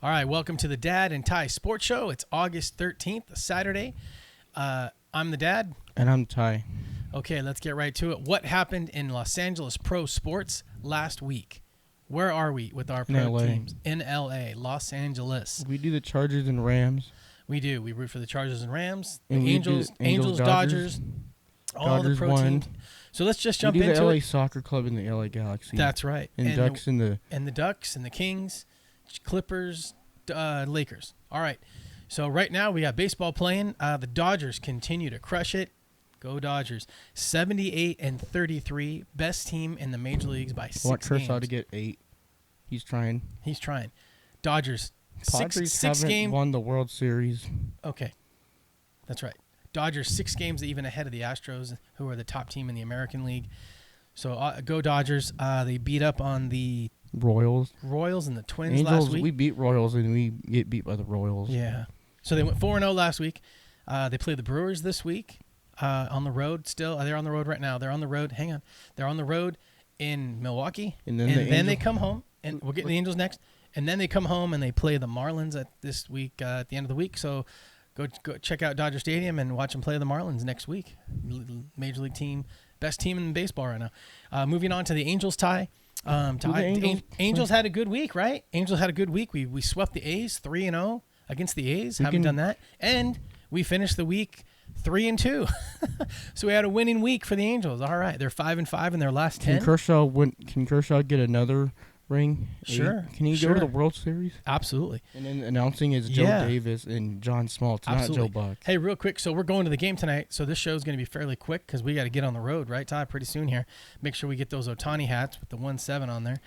All right, welcome to the Dad and Ty Sports Show. It's August 13th, Saturday. I'm the Dad. And I'm Ty. Okay, let's get right to it. What happened in Los Angeles pro sports last week? Where are we with our pro teams? In LA, Los Angeles. We do the Chargers and Rams. We do. We root for the Chargers and Rams. And the Angels, Dodgers. All the pro teams. So let's just jump into it. We do the LA Soccer Club and the LA Galaxy. That's right. And Ducks and the Ducks and the Kings, Clippers, Lakers. All right. So right now we got baseball playing. The Dodgers continue to crush it. Go Dodgers. 78-33. Best team in the major leagues by 6 games. Want Kershaw to get 8. He's trying. Dodgers. Padres six haven't game. won the World Series. Okay. That's right. Dodgers 6 games even ahead of the Astros, who are the top team in the American League. So go Dodgers. They beat up on the Royals and the Twins last week. We beat Royals and we get beat by the Royals. Yeah. So they went 4-0 last week. They play the Brewers this week on the road still. They're on the road right now. They're on the road. Hang on. They're on the road in Milwaukee. And then they come home. And we'll get the Angels next. And then they come home and they play the Marlins at the end of the week. So go check out Dodger Stadium and watch them play the Marlins next week. Major League team. Best team in baseball right now. Moving on to the Angels, Ty. Angels had a good week, right? Angels had a good week. We swept the A's 3-0 against the A's. Haven't done that. And we finished the week 3-2. So we had a winning week for the Angels. All right. They're 5-5 in their last 10. Can Kershaw get another ring? Sure. Can he go to the World Series? Absolutely. And then announcing is Joe Davis and John Smoltz, not Joe Buck. Hey, real quick. So we're going to the game tonight. So this show is going to be fairly quick because we got to get on the road, right, Ty? Pretty soon here. Make sure we get those Ohtani hats with the 1-7 on there.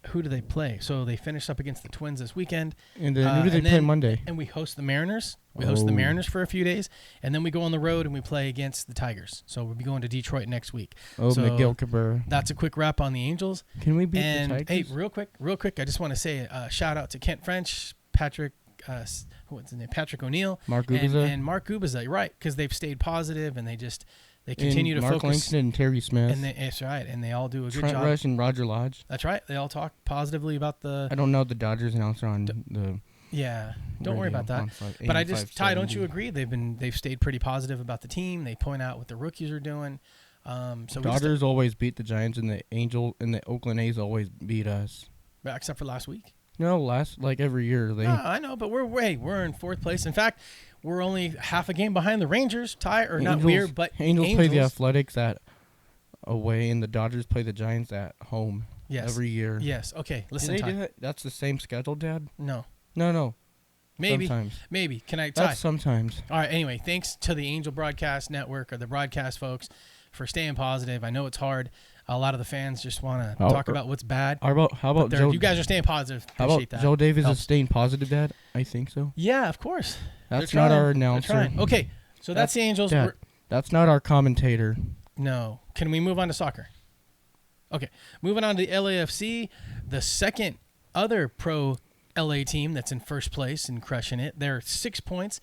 Who do they play? So they finished up against the Twins this weekend. And then who do they play Monday? And we host the Mariners. We host the Mariners for a few days. And then we go on the road and we play against the Tigers. So we'll be going to Detroit next week. So Miguel Cabrera. That's a quick wrap on the Angels. Can we beat the Tigers? Hey, real quick, I just want to say a shout out to Kent French, Patrick, what's his name? Patrick O'Neill. Mark Gubiza. And Mark Gubiza, right, because they've stayed positive and they continue to Mark focus. Mark Langston and Terry Smith. That's right, and they all do a good job. job. Trent Rush and Roger Lodge. That's right. They all talk positively about the... I don't know the Dodgers announcer on the... Yeah, don't worry about that. But I just, Ty, don't you agree? They've stayed pretty positive about the team. They point out what the rookies are doing. So Dodgers always beat the Giants, and the Oakland A's always beat us. Except for last week. No, every year they. No, I know, but we're in 4th place. In fact, we're only half a game behind the Rangers. Ty, or not weird, but Angels play the Athletics at away, and the Dodgers play the Giants at home. Yes. Every year. Yes. Okay. Listen, do they Ty. do that? That's the same schedule, Dad? No. Maybe. Can I, Ty? That's sometimes. All right. Anyway, thanks to the Angel Broadcast Network or the broadcast folks for staying positive. I know it's hard. A lot of the fans just want to talk about what's bad. How about Joe? You guys are staying positive. Appreciate that. Joe Davis is staying positive, Dad? I think so. Yeah, of course. That's not our announcer. Okay, so that's the Angels. Dad, that's not our commentator. No. Can we move on to soccer? Okay, moving on to the LAFC, the second other pro LA team that's in first place and crushing it. They're 6 points,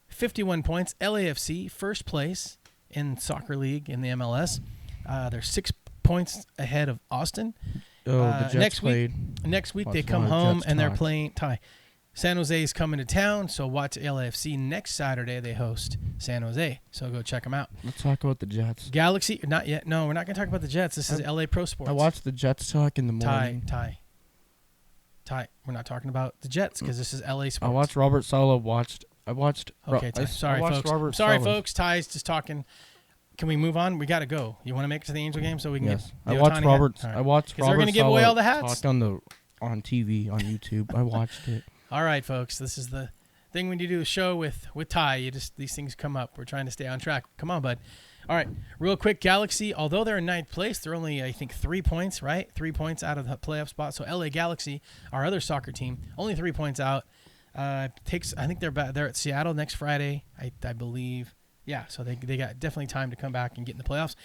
51 points. LAFC, first place in soccer league in the MLS. They're 6 points ahead of Austin. The Jets next week they come home and they're playing Ty. San Jose is coming to town, so watch LAFC next Saturday. They host San Jose, so go check them out. Let's talk about the Jets. Galaxy, not yet. No, we're not going to talk about the Jets. This is LA Pro Sports. I watched the Jets talk in the morning. Ty, we're not talking about the Jets because this is LA Sports. I watched Robert Saleh. Okay, Ty. Sorry, folks. Ty's just talking. Can we move on? We got to go. You want to make it to the Angel game so we can get the I watched Robert. Right. I watched Robert. They're going to give away all the hats. Talked on TV on YouTube. I watched it. All right, folks. This is the thing when you do a show with Ty. These things come up. We're trying to stay on track. Come on, bud. All right, real quick. Galaxy, although they're in 9th place, they're only, I think, 3 points, right? 3 points out of the playoff spot. So LA Galaxy, our other soccer team, only 3 points out. I think they're at Seattle next Friday, I believe. Yeah, so they got definitely time to come back and get in the playoffs.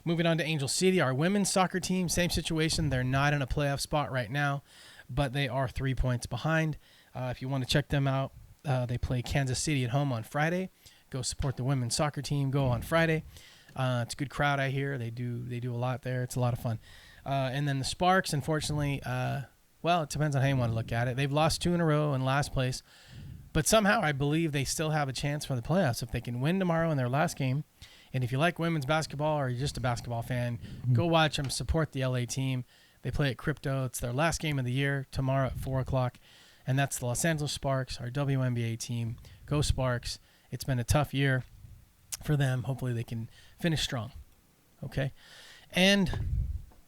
Moving on to Angel City, our women's soccer team, same situation. They're not in a playoff spot right now, but they are 3 points behind. If you want to check them out, they play Kansas City at home on Friday. Go support the women's soccer team. Go on Friday. It's a good crowd, I hear. They do a lot there. It's a lot of fun. And then the Sparks, unfortunately, Well, it depends on how you want to look at it. They've lost 2 in a row in last place. But somehow I believe they still have a chance for the playoffs if they can win tomorrow in their last game. And if you like women's basketball or you're just a basketball fan, go watch them, support the LA team. They play at Crypto. It's their last game of the year tomorrow at 4 o'clock. And that's the Los Angeles Sparks, our WNBA team. Go Sparks. It's been a tough year for them. Hopefully they can finish strong. Okay. And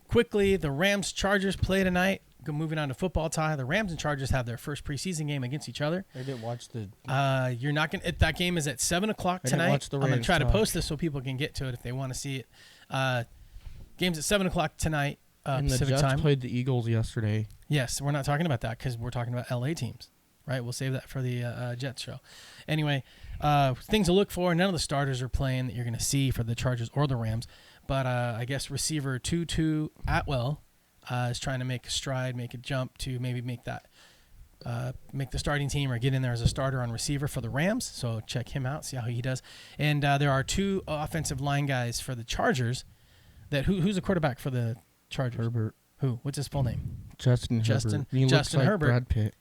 quickly, the Rams-Chargers play tonight. Moving on to football, Ty. The Rams and Chargers have their first preseason game against each other. I didn't watch the. You're not gonna. That game is at 7 o'clock tonight. Watch the Rams I'm gonna try to post this so people can get to it if they want to see it. Game's at 7 o'clock tonight. And the Pacific Jets time. played the Eagles yesterday. Yes, we're not talking about that because we're talking about LA teams, right? We'll save that for the Jets show. Anyway, things to look for. None of the starters are playing that you're gonna see for the Chargers or the Rams, but I guess receiver Tutu Atwell. Is trying to make a stride, make a jump to maybe make that, make the starting team or get in there as a starter on receiver for the Rams. So check him out, see how he does. And there are 2 offensive line guys for the Chargers. Who's the quarterback for the Chargers? Herbert. Who? What's his full name? Justin Herbert. He Justin looks like Herbert. Brad Pitt.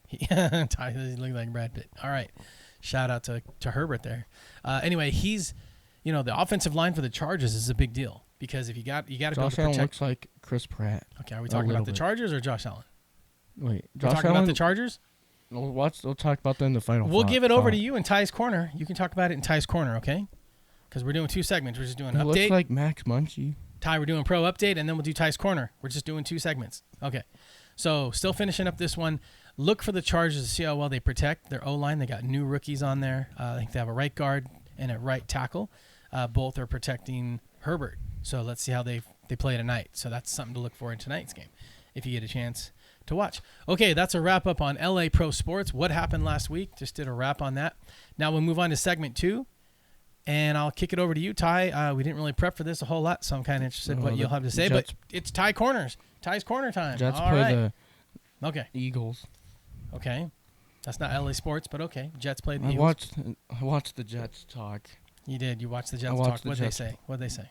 Ty, he looks like Brad Pitt. All right, shout out to Herbert there. Anyway, he's, the offensive line for the Chargers is a big deal. Because if you got to be able to protect. Josh Allen looks like Chris Pratt. Okay, are we talking about the Chargers or Josh Allen? Wait, We're talking about the Chargers? We'll talk about that in the final. We'll give it over to you in Ty's Corner. You can talk about it in Ty's Corner, okay? Because we're doing 2 segments. We're just doing update. Looks like Max Munchie. Ty, we're doing pro update, and then we'll do Ty's Corner. We're just doing 2 segments. Okay. So still finishing up this one. Look for the Chargers to see how well they protect their O-line. They got new rookies on there. I think they have a right guard and a right tackle. Both are protecting Herbert. So let's see how they play tonight. So that's something to look for in tonight's game if you get a chance to watch. Okay, that's a wrap up on LA Pro Sports. What happened last week? Just did a wrap on that. Now we'll move on to segment 2, and I'll kick it over to you, Ty. We didn't really prep for this a whole lot, so I'm kind of interested in what you'll have to say. But it's Ty's Corner time. Jets All play right. the Eagles. Okay. That's not LA Sports, but okay. Jets played the Eagles. I watched the Jets talk. You did. You watched the Jets talk. What'd they say?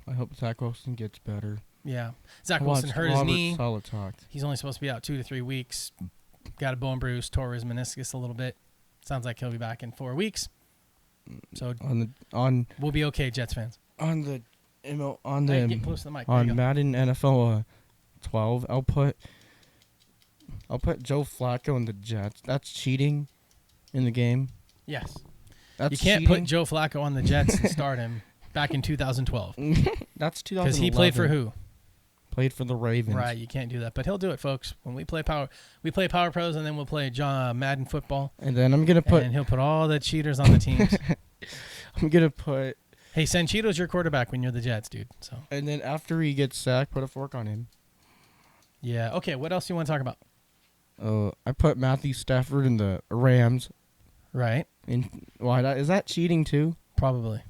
I hope Zach Wilson gets better. Yeah. Zach Wilson hurt his knee. Solid talk. He's only supposed to be out 2 to 3 weeks. Got a bone bruise, tore his meniscus a little bit. Sounds like he'll be back in 4 weeks. So we'll be okay, Jets fans. Get close to the mic. On Madden NFL 12, I'll put Joe Flacco in the Jets. That's cheating in the game. Yes. That's you can't cheating. put Joe Flacco on the Jets and start him back in 2012. That's 2011. Because he played for who? Played for the Ravens. Right, you can't do that. But he'll do it, folks. When we play Power Pros, and then we'll play Madden football. And then I'm going to put... And he'll put all the cheaters on the teams. I'm going to put... Hey, Sanchito's your quarterback when you're the Jets, dude. So. And then after he gets sacked, put a fork on him. Yeah. Okay, what else do you want to talk about? I put Matthew Stafford in the Rams. Right. Why is that cheating too? Probably.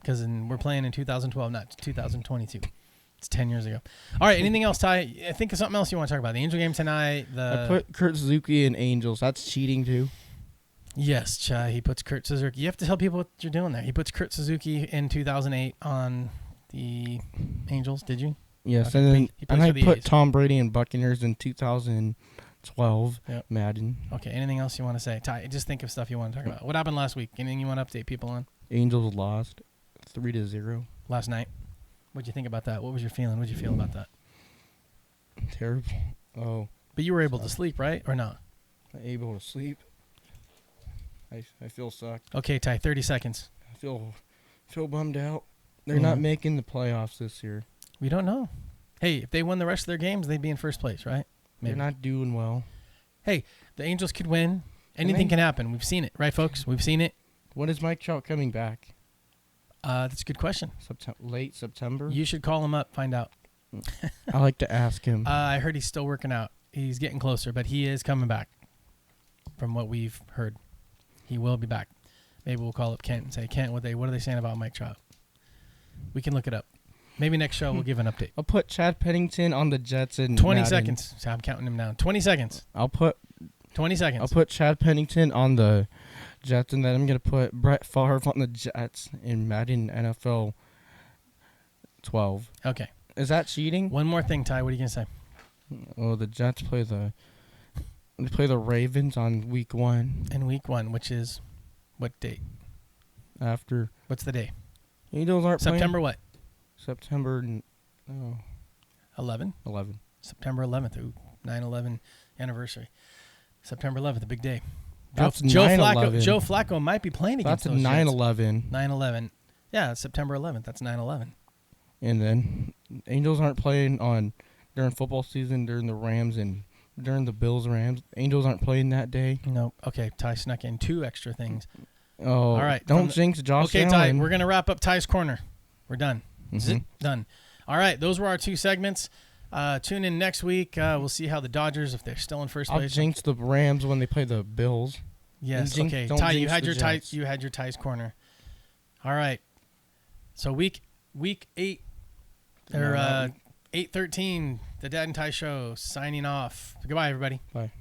Because we're playing in 2012, not 2022. It's 10 years ago. All right, anything else, Ty? I think of something else you want to talk about. The Angel game tonight. I put Kurt Suzuki in Angels. That's cheating too. Yes, Chai. He puts Kurt Suzuki. You have to tell people what you're doing there. He puts Kurt Suzuki in 2008 on the Angels. Did you? Yes, okay. and I put Tom Brady and Buccaneers in 2012 Madden. Okay, anything else you want to say? Ty, just think of stuff you want to talk about. What happened last week? Anything you want to update people on? Angels lost 3-0. Last night? What'd you think about that? What was your feeling? What'd you feel about that? Terrible. Oh. But you were able to sleep, right? Or not? Able to sleep. I feel sucked. Okay, Ty, 30 seconds. I feel bummed out. They're not making the playoffs this year. We don't know. Hey, if they won the rest of their games, they'd be in first place, right? Maybe. They're not doing well. Hey, the Angels could win. Anything can happen. We've seen it, right, folks? We've seen it. When is Mike Trout coming back? That's a good question. Late September? You should call him up, find out. I like to ask him. I heard he's still working out. He's getting closer, but he is coming back from what we've heard. He will be back. Maybe we'll call up Kent and say, Kent, what are they saying about Mike Trout? We can look it up. Maybe next show we'll give an update. I'll put Chad Pennington on the Jets in 20 Madden. seconds. So I'm counting him down. 20 seconds. I'll put 20 seconds. I'll put Chad Pennington on the Jets, and then I'm going to put Brett Favre on the Jets in Madden NFL 12. Okay. Is that cheating? One more thing, Ty. What are you going to say? Oh, the Jets play the They play the Ravens on week 1. In week 1, which is what date? After. What's the day? Angels aren't September playing. what? September 11? 11. September 11th. Ooh, 9/11 anniversary. September 11th, a big day. That's Joe 9/11. Joe Flacco might be playing against That's those 9/11. 9/11. Yeah, September 11th. That's 9/11. And then Angels aren't playing during football season, during the Rams and during the Bills-Rams. Angels aren't playing that day. No. Okay, Ty snuck in 2 extra things. Oh, all right. Don't jinx Josh Allen. Okay, Ty, we're going to wrap up Ty's Corner. We're done. Mm-hmm. Done. All right, those were our 2 segments. Tune in next week. We'll see how the Dodgers, if they're still in first place. I'll jinx the Rams when they play the Bills. Yes. Okay. Ty, you had your Ty's Corner. All right. So week 8 or 8/13, the Dad and Ty Show signing off. Goodbye, everybody. Bye.